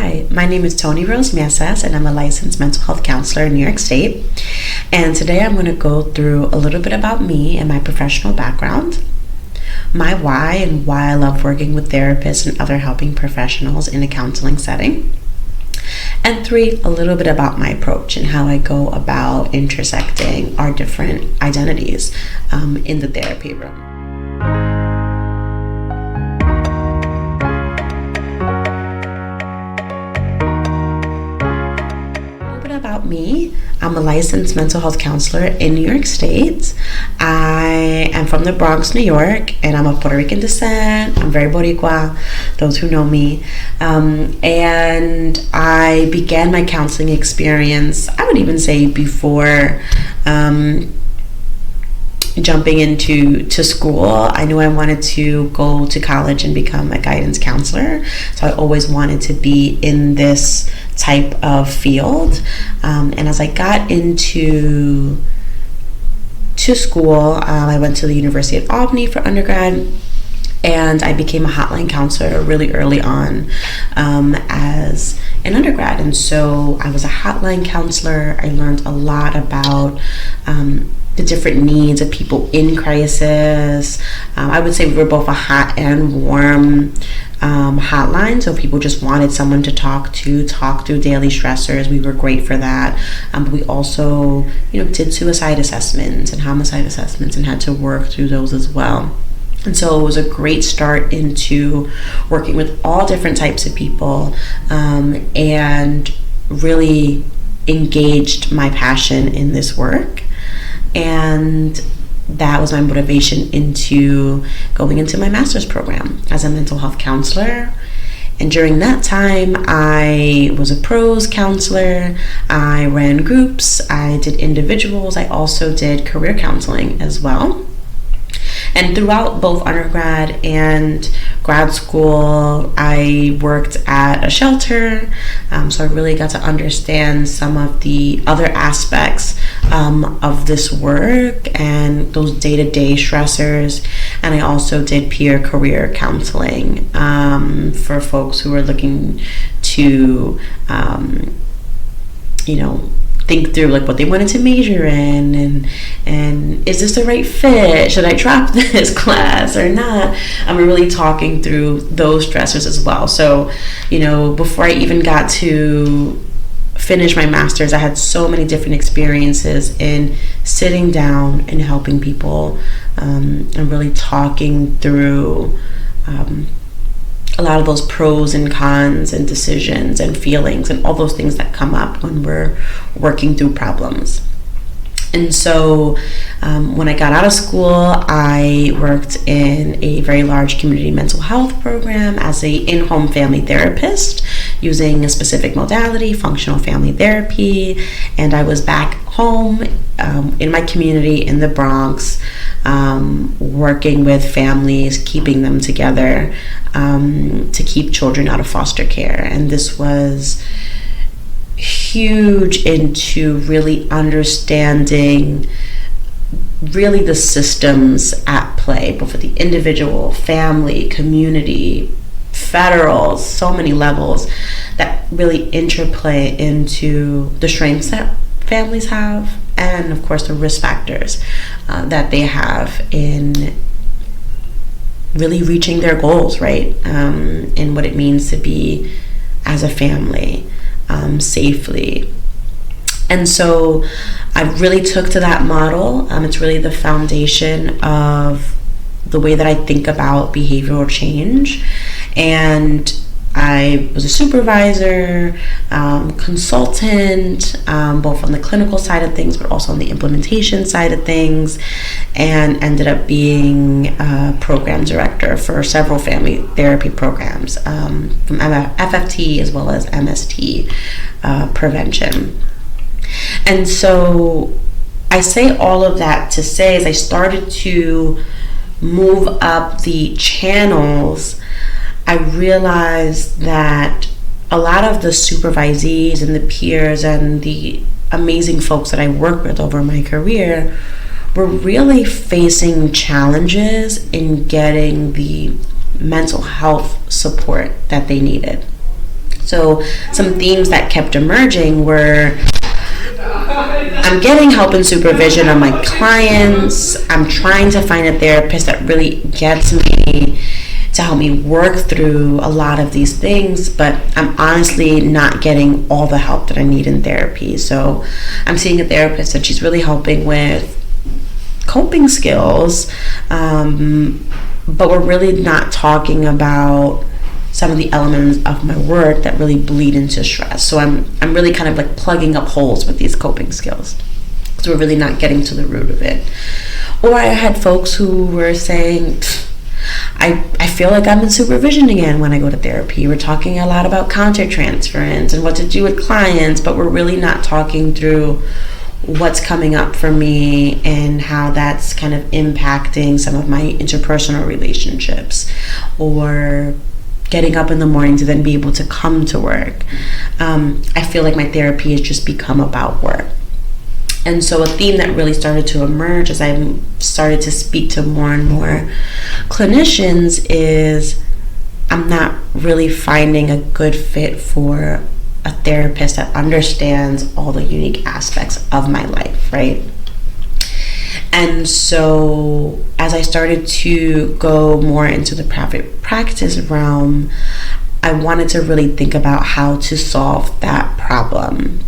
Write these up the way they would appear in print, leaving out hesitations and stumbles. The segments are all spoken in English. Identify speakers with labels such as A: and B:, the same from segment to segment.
A: Hi, my name is Toni Rose Mieses, and I'm a licensed mental health counselor in New York State. And today I'm going to go through a little bit about me and my professional background, my why and why I love working with therapists and other helping professionals in a counseling setting. And 3, a little bit about my approach and how I go about intersecting our different identities in the therapy room. About me, I'm a licensed mental health counselor in New York State. I am from the Bronx, New York, and I'm of Puerto Rican descent. I'm very Boricua, those who know me. And I began my counseling experience, I would even say before jumping into school. I knew I wanted to go to college and become a guidance counselor, so I always wanted to be in this type of field. And as I got into school, I went to the University of Albany for undergrad, and I became a hotline counselor really early on as an undergrad. And so I was a hotline counselor. I learned a lot about the different needs of people in crisis. I would say we were both a hot and warm hotline, so people just wanted someone to talk through daily stressors. We were great for that. But we also, did suicide assessments and homicide assessments and had to work through those as well. And so it was a great start into working with all different types of people, and really engaged my passion in this work. And that was my motivation into going into my master's program as a mental health counselor. And during that time, I was a prose counselor. I ran groups. I did individuals. I also did career counseling as well. And throughout both undergrad and grad school, I worked at a shelter, so I really got to understand some of the other aspects of this work and those day-to-day stressors. And I also did peer career counseling for folks who are looking to, think through like what they wanted to major in, and is this the right fit? Should I drop this class or not? I'm really talking through those stressors as well. So, before I even got to finish my master's, I had so many different experiences in sitting down and helping people, and really talking through a lot of those pros and cons and decisions and feelings and all those things that come up when we're working through problems. And so when I got out of school, I worked in a very large community mental health program as a in-home family therapist using a specific modality, functional family therapy. And I was back home in my community in the Bronx, working with families, keeping them together to keep children out of foster care. And this was huge into really understanding really the systems at play, both at the individual, family, community, federal, so many levels that really interplay into the strengths that families have and of course the risk factors that they have in really reaching their goals, right? And what it means to be as a family safely. And so I really took to that model. It's really the foundation of the way that I think about behavioral change. And I was a supervisor, consultant, both on the clinical side of things, but also on the implementation side of things, and ended up being a program director for several family therapy programs, from FFT as well as MST prevention. And so I say all of that to say, as I started to move up the channels, I realized that a lot of the supervisees and the peers and the amazing folks that I worked with over my career were really facing challenges in getting the mental health support that they needed. So some themes that kept emerging were, I'm getting help and supervision on my clients. I'm trying to find a therapist that really gets me to help me work through a lot of these things, but I'm honestly not getting all the help that I need in therapy. So I'm seeing a therapist that she's really helping with coping skills, but we're really not talking about some of the elements of my work that really bleed into stress. So I'm really kind of like plugging up holes with these coping skills, because we're really not getting to the root of it. Or I had folks who were saying, I feel like I'm in supervision again when I go to therapy. We're talking a lot about countertransference and what to do with clients, but we're really not talking through what's coming up for me and how that's kind of impacting some of my interpersonal relationships, or getting up in the morning to then be able to come to work. I feel like my therapy has just become about work. And so a theme that really started to emerge as I started to speak to more and more clinicians is, I'm not really finding a good fit for a therapist that understands all the unique aspects of my life, right? And so as I started to go more into the private practice realm, I wanted to really think about how to solve that problem.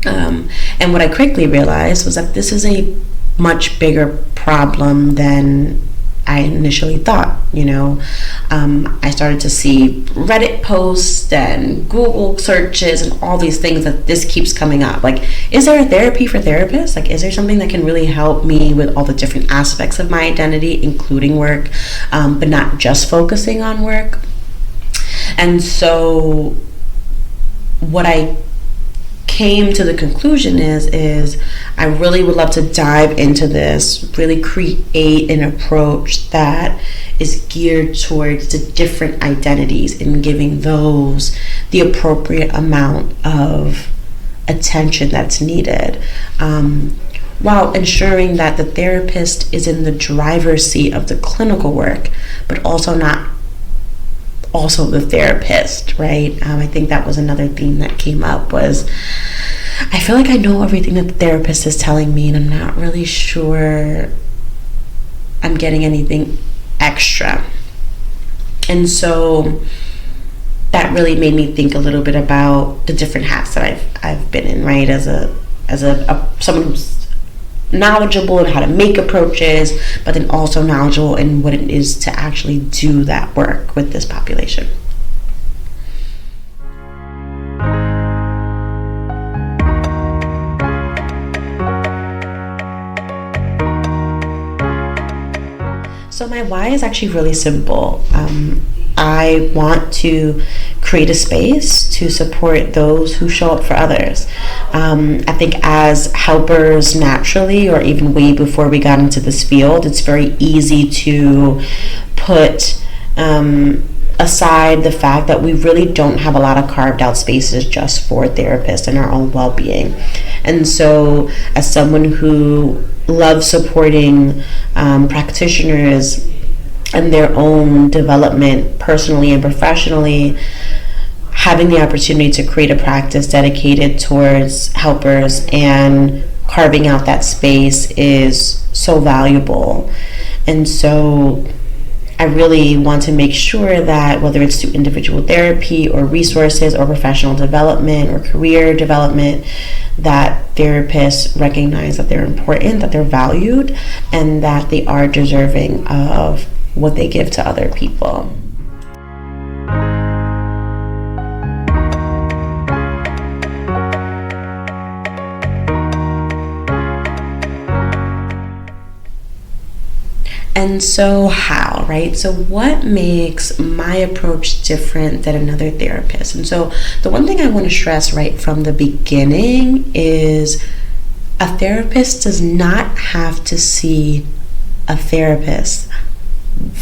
A: And what I quickly realized was that this is a much bigger problem than I initially thought. I started to see Reddit posts and Google searches and all these things that this keeps coming up. Like, is there a therapy for therapists? Like, is there something that can really help me with all the different aspects of my identity, including work, but not just focusing on work? And so what I came to the conclusion is I really would love to dive into this, really create an approach that is geared towards the different identities and giving those the appropriate amount of attention that's needed, while ensuring that the therapist is in the driver's seat of the clinical work, but also the therapist, right? I think that was another theme that came up, was I feel like I know everything that the therapist is telling me, and I'm not really sure I'm getting anything extra. And so that really made me think a little bit about the different hats that I've been in, right? As someone who's knowledgeable in how to make approaches, but then also knowledgeable in what it is to actually do that work with this population. So my why is actually really simple. I want to create a space to support those who show up for others. I think as helpers naturally, or even way before we got into this field, it's very easy to put aside the fact that we really don't have a lot of carved out spaces just for therapists and our own well-being. And so as someone who loves supporting practitioners and their own development personally and professionally, having the opportunity to create a practice dedicated towards helpers and carving out that space is so valuable. And so I really want to make sure that whether it's through individual therapy or resources or professional development or career development, that therapists recognize that they're important, that they're valued, and that they are deserving of what they give to other people. And so how, right? So what makes my approach different than another therapist? And so the one thing I want to stress right from the beginning is a therapist does not have to see a therapist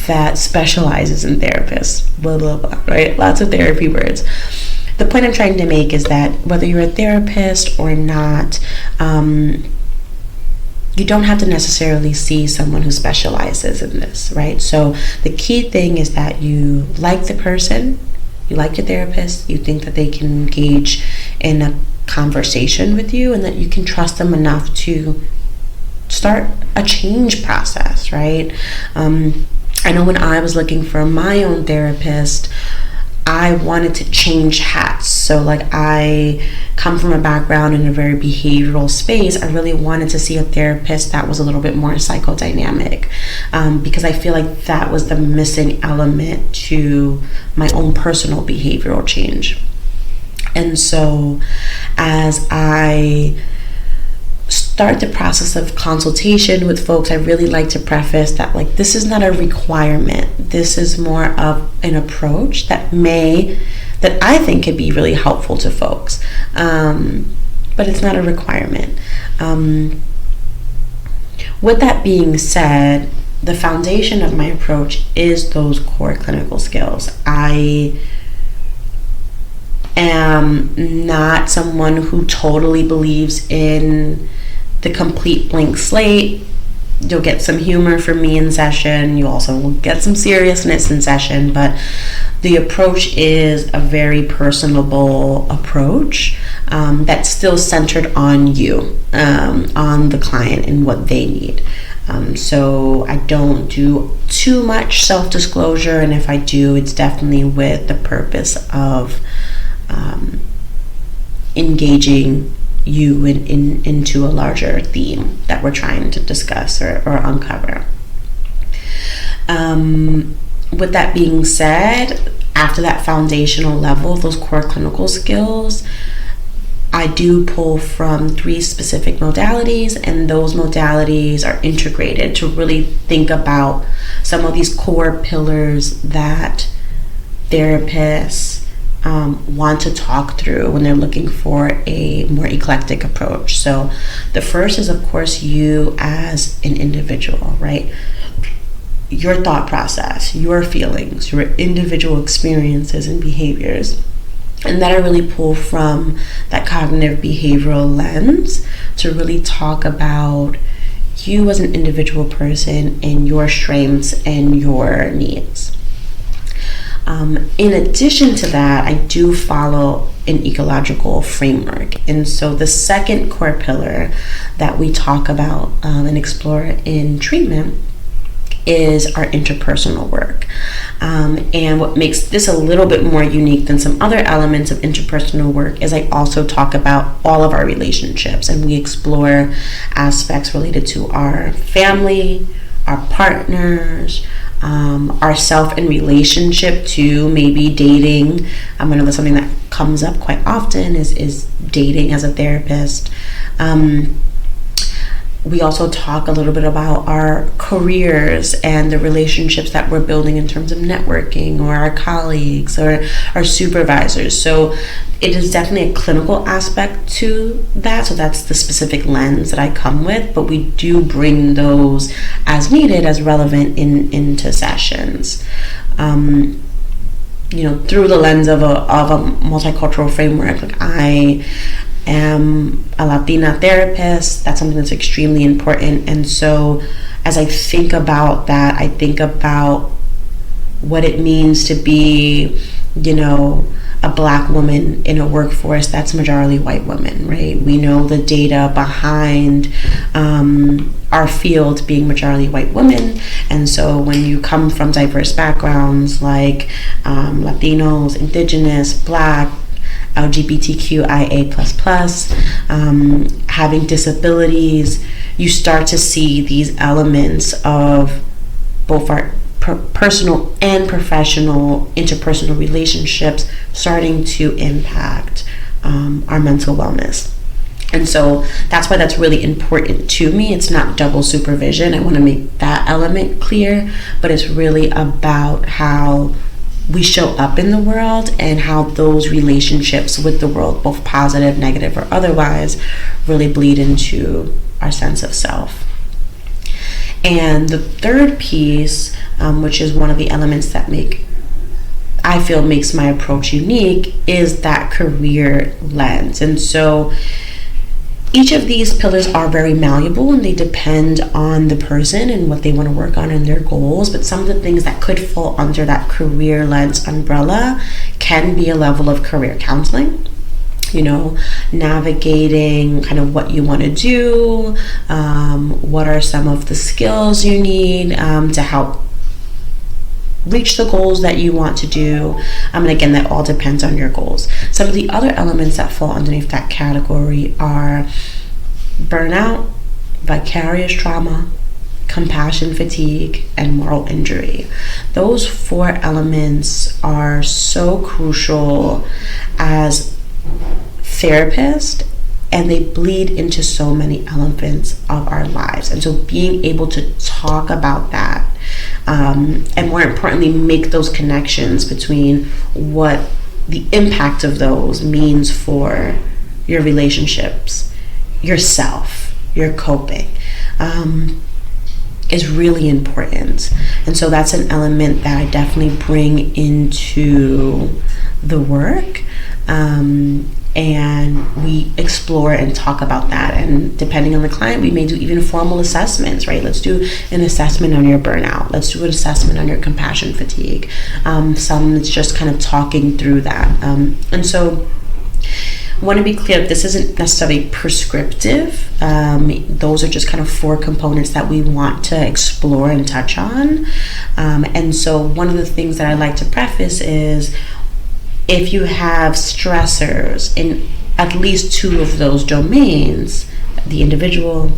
A: that specializes in therapists, blah, blah, blah, right? Lots of therapy words. The point I'm trying to make is that whether you're a therapist or not, you don't have to necessarily see someone who specializes in this, right? So the key thing is that you like the person, You like your therapist, you think that they can engage in a conversation with you, and that you can trust them enough to start a change process, right? I know when I was looking for my own therapist, I wanted to change hats. So like, I come from a background in a very behavioral space. I really wanted to see a therapist that was a little bit more psychodynamic, because I feel like that was the missing element to my own personal behavioral change. And so as I start the process of consultation with folks, I really like to preface that, like, this is not a requirement. This is more of an approach that I think could be really helpful to folks, but it's not a requirement. With that being said, the foundation of my approach is those core clinical skills. I am not someone who totally believes in the complete blank slate. You'll get some humor from me in session. You also will get some seriousness in session, but the approach is a very personable approach that's still centered on you, on the client and what they need. So I don't do too much self-disclosure, and if I do, it's definitely with the purpose of engaging you into a larger theme that we're trying to discuss or uncover. With that being said, after that foundational level, those core clinical skills, I do pull from 3 specific modalities, and those modalities are integrated to really think about some of these core pillars that therapists want to talk through when they're looking for a more eclectic approach. So the first is, of course, you as an individual, right? Your thought process, your feelings, your individual experiences and behaviors. And that I really pull from that cognitive behavioral lens to really talk about you as an individual person and your strengths and your needs. In addition to that, I do follow an ecological framework. And so the second core pillar that we talk about and explore in treatment is our interpersonal work. And what makes this a little bit more unique than some other elements of interpersonal work is I also talk about all of our relationships, and we explore aspects related to our family, our partners, ourself in relationship to maybe dating. I know that's something that comes up quite often is dating as a therapist. We also talk a little bit about our careers and the relationships that we're building in terms of networking, or our colleagues or our supervisors. So it is definitely a clinical aspect to that. So that's the specific lens that I come with, but we do bring those as needed, as relevant into sessions. Through the lens of a multicultural framework. Like, I am a Latina therapist. That's something that's extremely important. And so as I think about that, I think about what it means to be, a Black woman in a workforce that's majority white women, right? We know the data behind our field being majority white women. And so when you come from diverse backgrounds like Latinos, Indigenous, Black, LGBTQIA++, having disabilities, you start to see these elements of both our personal and professional interpersonal relationships starting to impact our mental wellness. And so that's why that's really important to me. It's not double supervision. I want to make that element clear, but it's really about how we show up in the world and how those relationships with the world, both positive, negative, or otherwise, really bleed into our sense of self. And the third piece, which is one of the elements that I feel makes my approach unique, is that career lens. And so Each of these pillars are very malleable and they depend on the person and what they want to work on and their goals. But some of the things that could fall under that career lens umbrella can be a level of career counseling. Navigating kind of what you want to do, what are some of the skills you need to help reach the goals that you want to do. And again, that all depends on your goals. Some of the other elements that fall underneath that category are burnout, vicarious trauma, compassion fatigue, and moral injury. Those 4 elements are so crucial as therapists, and they bleed into so many elements of our lives. And so being able to talk about that, and more importantly, make those connections between what the impact of those means for your relationships, yourself, your coping, is really important. And so that's an element that I definitely bring into the work. And we explore and talk about that. And depending on the client, we may do even formal assessments, right? Let's do an assessment on your burnout. Let's do an assessment on your compassion fatigue. Some it's just kind of talking through that. And so I want to be clear, this isn't necessarily prescriptive. Those are just kind of 4 components that we want to explore and touch on. And so one of the things that I like to preface is, if you have stressors in at least 2 of those domains, the individual,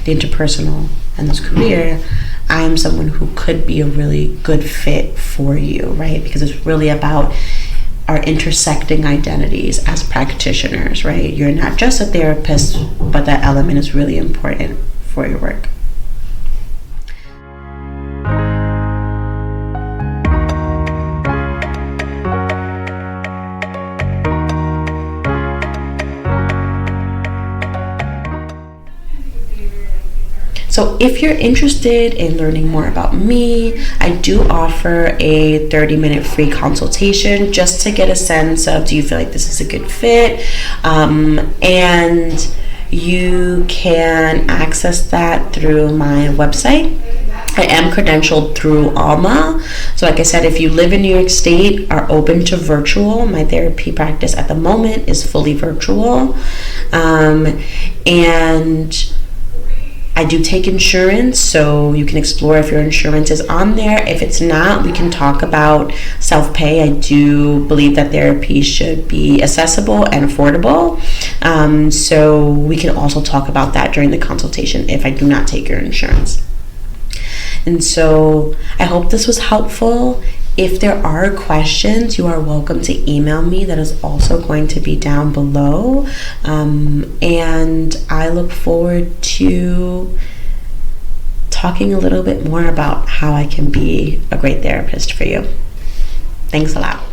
A: the interpersonal, and this career, I am someone who could be a really good fit for you, right? Because it's really about our intersecting identities as practitioners, right? You're not just a therapist, but that element is really important for your work. So if you're interested in learning more about me, I do offer a 30-minute free consultation just to get a sense of, do you feel like this is a good fit? And you can access that through my website. I am credentialed through Alma. So like I said, if you live in New York State, are open to virtual. My therapy practice at the moment is fully virtual. And I do take insurance, so you can explore if your insurance is on there. If it's not, we can talk about self-pay. I do believe that therapy should be accessible and affordable. So we can also talk about that during the consultation if I do not take your insurance. And so I hope this was helpful. If there are questions, you are welcome to email me. That is also going to be down below. And I look forward to talking a little bit more about how I can be a great therapist for you. Thanks a lot.